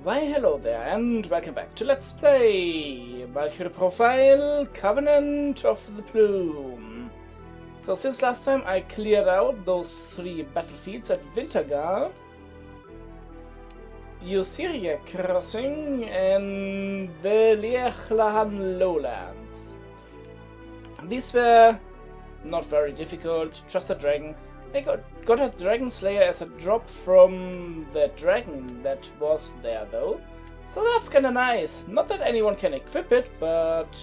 Why hello there and welcome back to Let's Play Valkyrie Profile Covenant of the Plume. So since last time I cleared out those 3 battlefields at Wintergard, Eusiria Crossing and the Liechlahan Lowlands. These were not very difficult, just a dragon. I got a Dragon Slayer as a drop from the dragon that was there though. So that's kinda nice. Not that anyone can equip it, but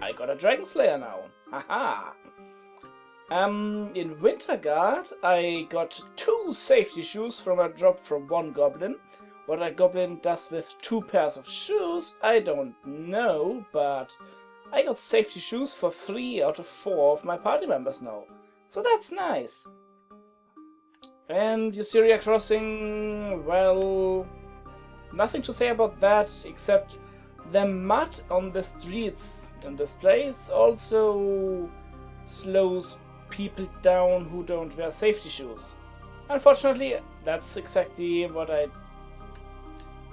I got a Dragon Slayer now. Haha! In Wintergard I got 2 safety shoes from a drop from 1 goblin. What a goblin does with 2 pairs of shoes, I don't know, but I got safety shoes for 3 out of 4 of my party members now. So that's nice. And Eusiria Crossing, well, nothing to say about that, except the mud on the streets in this place also slows people down who don't wear safety shoes. Unfortunately, that's exactly what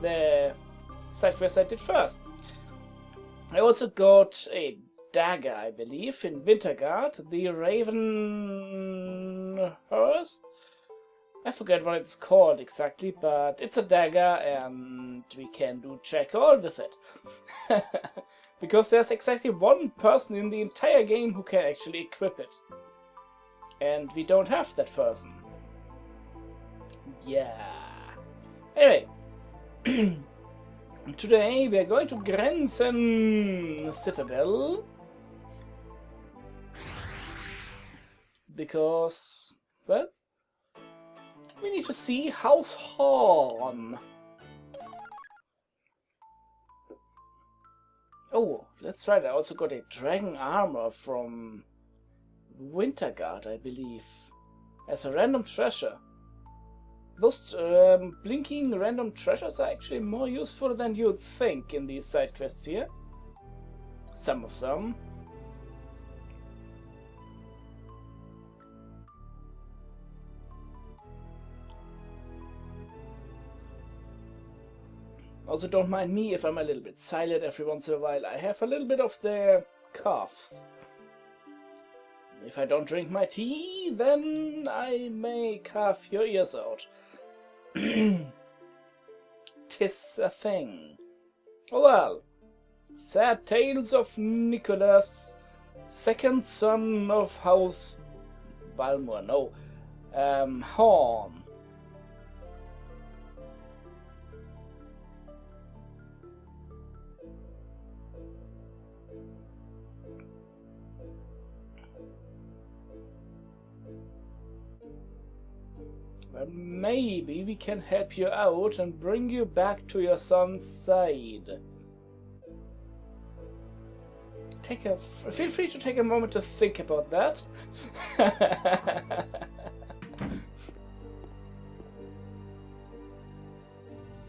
the side quest I did first. I also got a dagger, I believe, in Wintergard, the Ravenhurst. I forget what it's called exactly, but it's a dagger and we can do check all with it. Because there's exactly 1 person in the entire game who can actually equip it. And we don't have that person. Yeah. Anyway. Today we are going to Grenzen Citadel. Because, well, we need to see House Haughn. Oh, that's right, I also got a dragon armor from Wintergard, I believe, as a random treasure. Those blinking random treasures are actually more useful than you'd think in these side quests here. Some of them. Also, don't mind me if I'm a little bit silent every once in a while. I have a little bit of the coughs. If I don't drink my tea, then I may cough your ears out. 'Tis a thing. Oh well. Sad tales of Nicholas, second son of House Balmor. No, Haughn. Well, maybe we can help you out and bring you back to your son's side. Feel free to take a moment to think about that.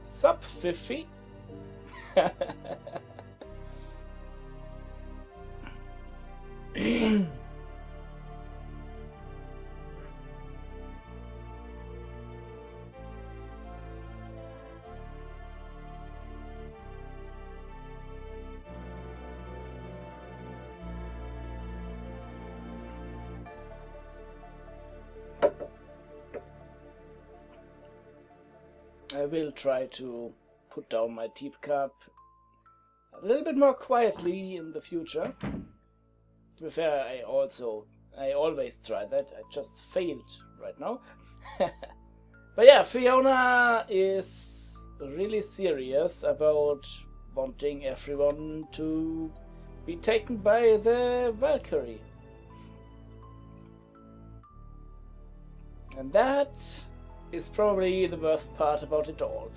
Sup, Fifi? I will try to put down my teacup a little bit more quietly in the future. To be fair, I always try that. I just failed right now. But yeah, Fiona is really serious about wanting everyone to be taken by the Valkyrie. And that is probably the worst part about it all.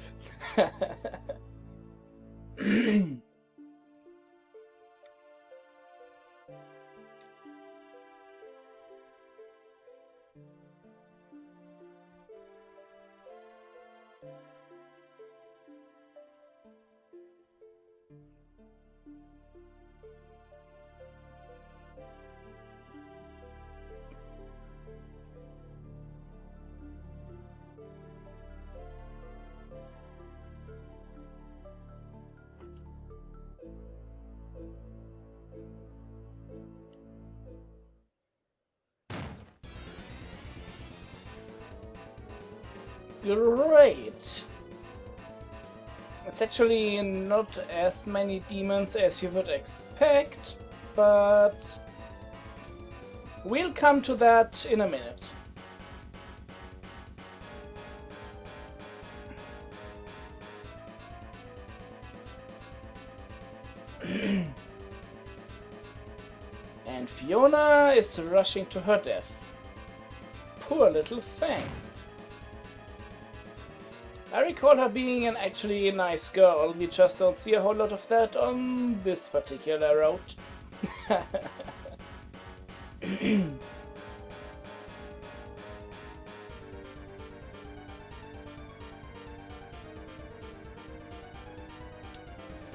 Great! It's actually not as many demons as you would expect, but we'll come to that in a minute. And Fiona is rushing to her death. Poor little thing. I recall her being an actually nice girl, we just don't see a whole lot of that on this particular route.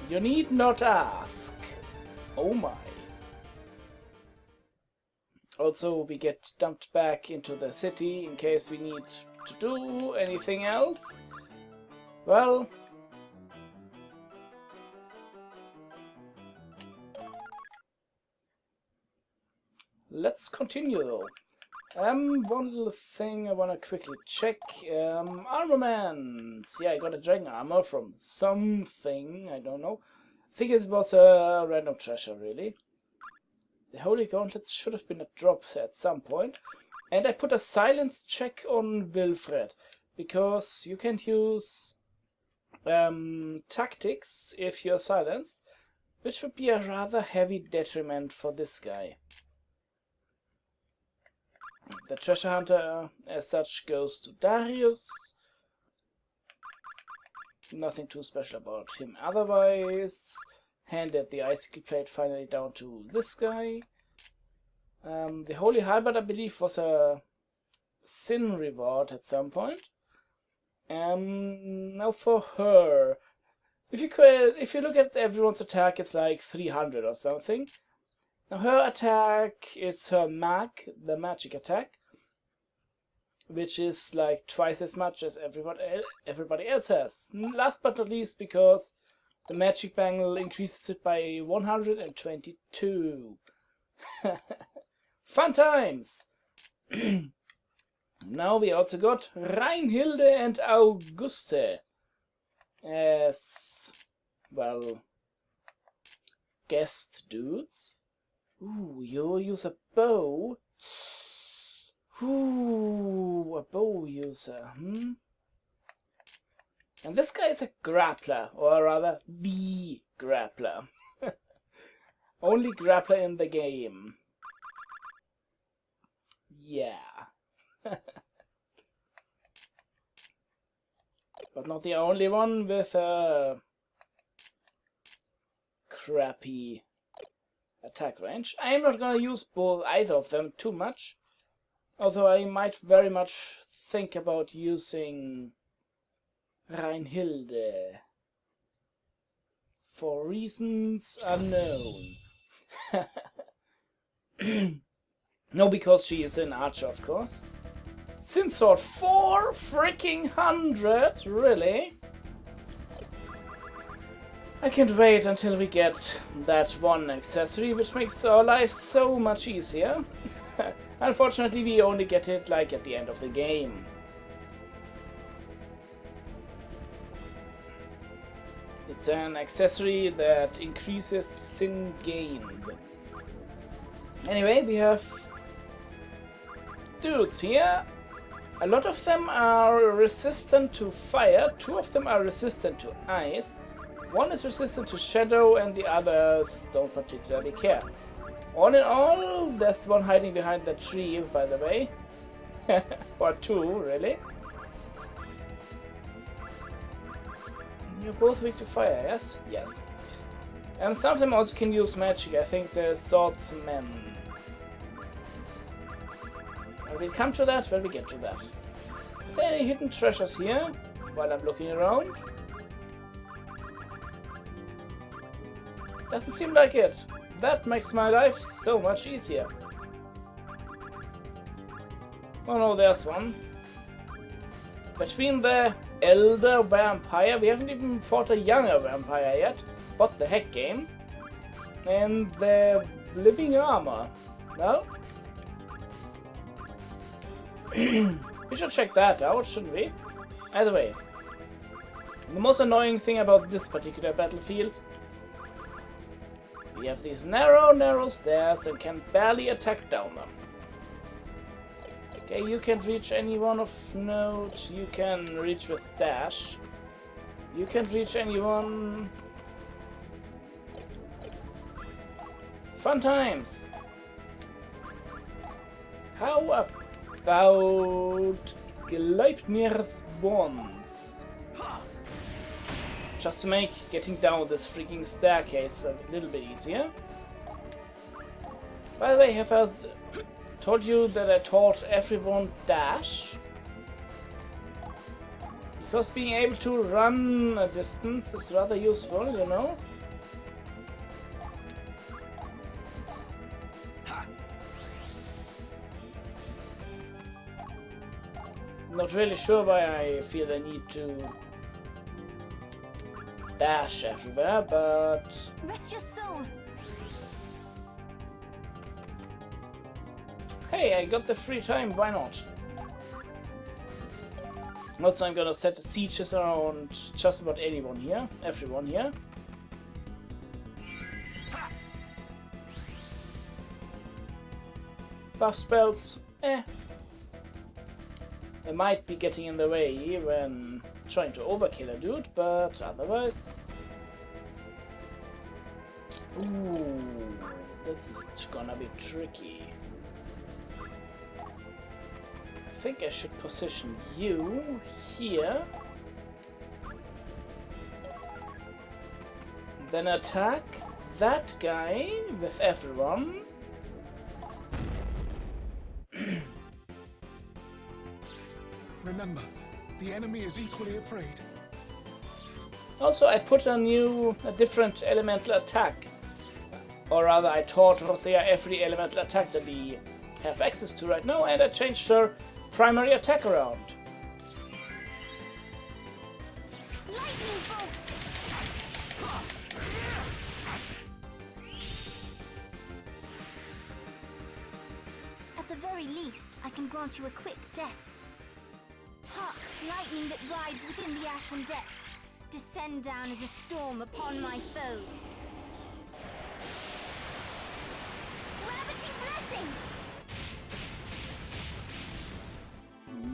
You need not ask. Oh my. Also, we get dumped back into the city in case we need to do anything else. Well, let's continue though. One little thing I wanna quickly check. Armaments. Yeah, I got a dragon armor from something, I don't know. I think it was a random treasure, really. The holy gauntlets should have been a drop at some point. And I put a silence check on Wilfred, because you can use tactics if you're silenced, which would be a rather heavy detriment for this guy. The treasure hunter as such goes to Darius. Nothing too special about him otherwise. Handed the icicle plate finally down to this guy. The holy halberd, I believe, was a sin reward at some point. Now for her, if you look at everyone's attack, it's like 300 or something. Now her attack is her the magic attack, which is like twice as much as everybody else has. Last but not least, because the magic bangle increases it by 122. Fun times! Now we also got Reinhilde and Auguste as, well, guest dudes. Ooh, you use a bow. Ooh, a bow user, And this guy is a grappler, or rather, the grappler. Only grappler in the game. Yeah. But not the only one with a crappy attack range. I'm not gonna use either of them too much, although I might very much think about using Reinhilde for reasons unknown. No, because she is an archer, of course. Sin sword 400, really? I can't wait until we get that one accessory, which makes our life so much easier. Unfortunately, we only get it like at the end of the game. It's an accessory that increases sin gained. Anyway, we have dudes here. A lot of them are resistant to fire, 2 of them are resistant to ice, 1 is resistant to shadow, and the others don't particularly care. All in all, there's one hiding behind the tree, by the way. Or 2, really. You're both weak to fire, yes? Yes. And some of them also can use magic, I think the swordsmen. We'll come to that when we get to that. Are there any hidden treasures here while I'm looking around? Doesn't seem like it. That makes my life so much easier. Oh no, there's one. Between the elder vampire, we haven't even fought a younger vampire yet. What the heck, game? And the living armor. Well, we should check that out, shouldn't we? Either way, the most annoying thing about this particular battlefield, we have these narrow stairs and can barely attack down them. Okay, you can reach any one of note, you can reach with dash, you can reach anyone. Fun times! How about Gleipnir's Bonds? Just to make getting down this freaking staircase a little bit easier. By the way, have I told you that I taught everyone dash? Because being able to run a distance is rather useful, you know? Not really sure why I feel the need to dash everywhere, but rest your soul. Hey, I got the free time, why not? Also, I'm gonna set sieges around just about everyone here. Buff spells, They might be getting in the way when trying to overkill a dude, but otherwise... Ooh, this is gonna be tricky. I think I should position you here. Then attack that guy with everyone. Remember, the enemy is equally afraid. Also, I put a different elemental attack. Or rather, I taught Rosea every elemental attack that we have access to right now, and I changed her primary attack around. Lightning bolt. At the very least, I can grant you a quick death. Hark, lightning that rides within the ashen depths. Descend down as a storm upon my foes. Gravity blessing!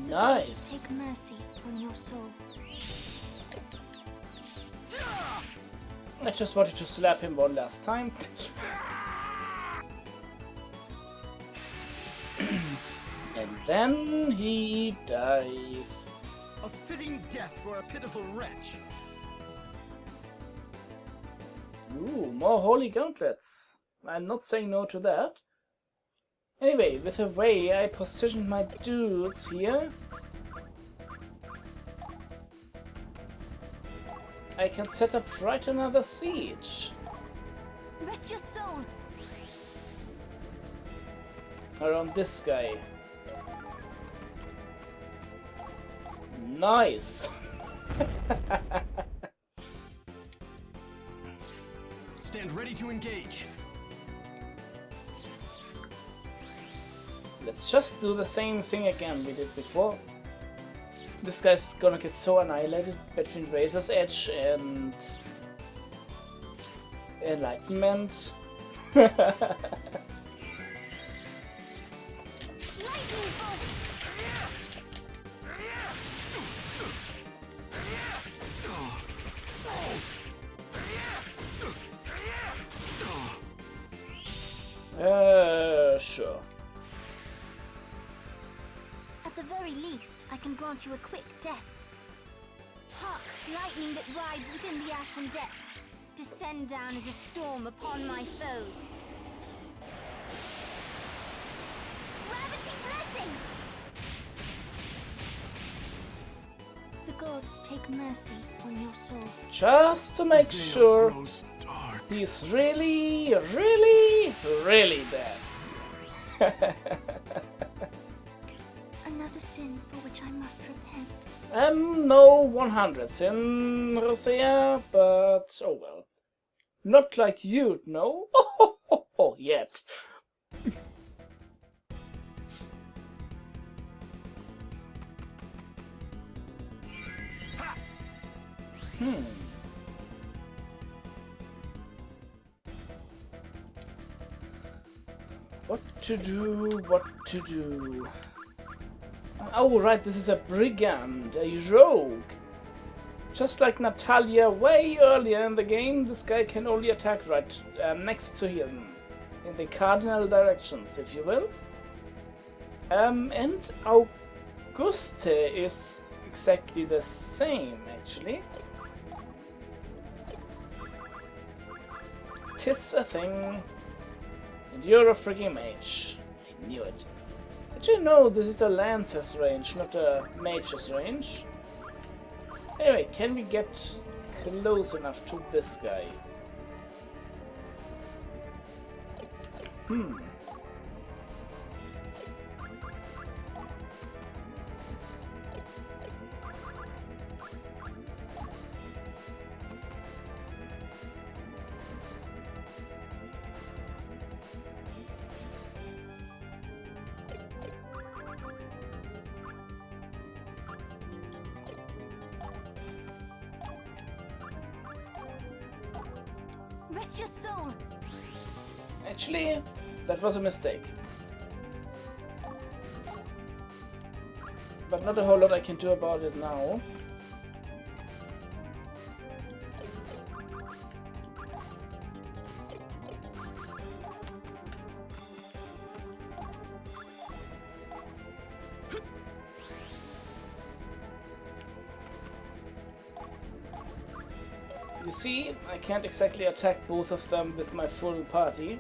Nice! Take mercy on your soul. I just wanted to slap him one last time. And then he dies. A fitting death for a pitiful wretch. Ooh, more holy gauntlets. I'm not saying no to that. Anyway, with the way I positioned my dudes here, I can set up right another siege. Rest your soul. Around this guy. Nice! Stand ready to engage. Let's just do the same thing again we did before. This guy's gonna get so annihilated between Razor's Edge and Enlightenment. Sure. At the very least, I can grant you a quick death. Hark, lightning that rides within the ashen depths. Descend down as a storm upon my foes. Gravity blessing! The gods take mercy on your soul. Just to make sure he's really, really, really dead. Another sin for which I must repent. No 100 sin, Rosea, but oh well. Not like you'd know. Yet. What to do, what to do. Oh right, this is a brigand, a rogue. Just like Natalia way earlier in the game, this guy can only attack right next to him. In the cardinal directions, if you will. And Auguste is exactly the same, actually. Tis a thing. And you're a freaking mage. I knew it. Actually, no, this is a lancer's range, not a mage's range. Anyway, can we get close enough to this guy? Rest your soul. Actually, that was a mistake. But not a whole lot I can do about it now. You see, I can't exactly attack both of them with my full party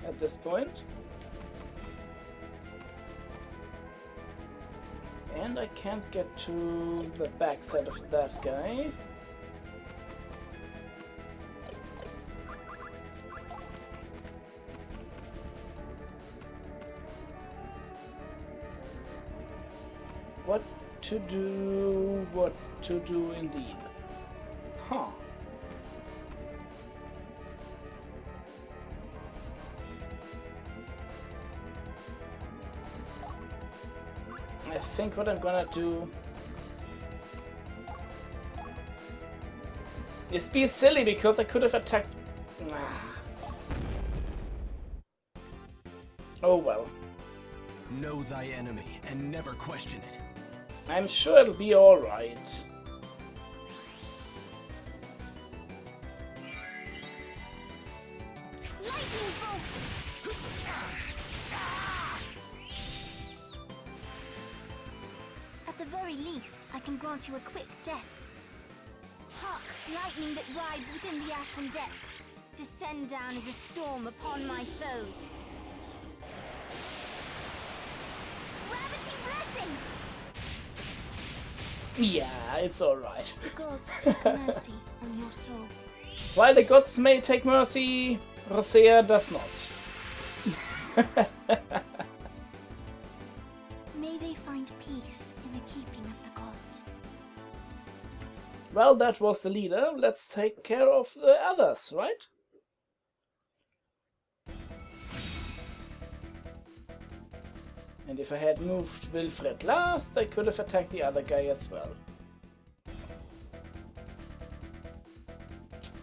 at this point. And I can't get to the backside of that guy. What to do indeed. Huh. I think what I'm gonna do is be silly because I could have attacked. Oh well. Know thy enemy and never question it. I'm sure it'll be alright. Lightning bolt. At the very least, I can grant you a quick death. Hark, lightning that rides within the ashen depths. Descend down as a storm upon my foes. Gravity blessing! Yeah, it's alright. The gods take mercy on your soul. While the gods may take mercy, Rosea does not. May they find peace in the keeping of the gods. Well, that was the leader. Let's take care of the others, right? And if I had moved Wilfred last, I could have attacked the other guy as well.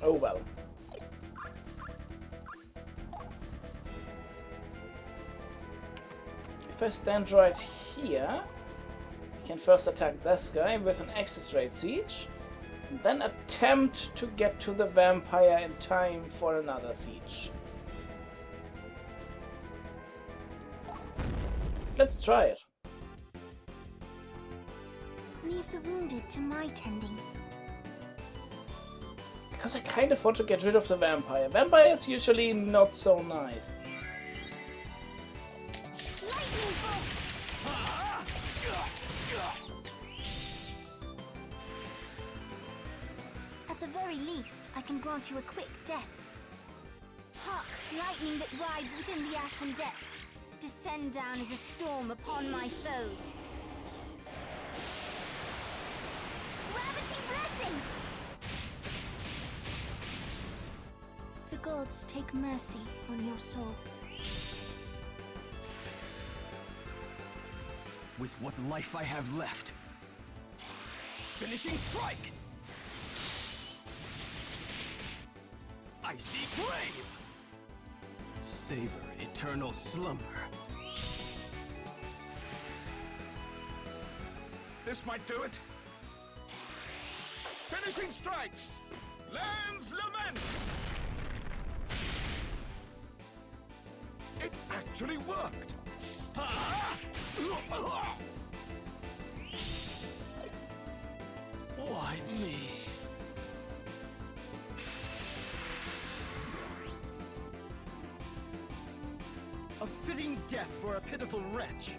Oh well. If I stand right here, I can first attack this guy with an access rate siege, and then attempt to get to the vampire in time for another siege. Let's try it. Leave the wounded to my tending. Because I kind of want to get rid of the vampire. Vampire is usually not so nice. Lightning bolt! At the very least, I can grant you a quick death. Hark, lightning that rides within the ashen depths. Descend down as a storm upon my foes. Gravity blessing! The gods take mercy on your soul. With what life I have left. Finishing strike! icy flame! Savor eternal slumber. This might do it. Finishing strike! Land's Lament! It actually worked! Why me? A fitting death for a pitiful wretch.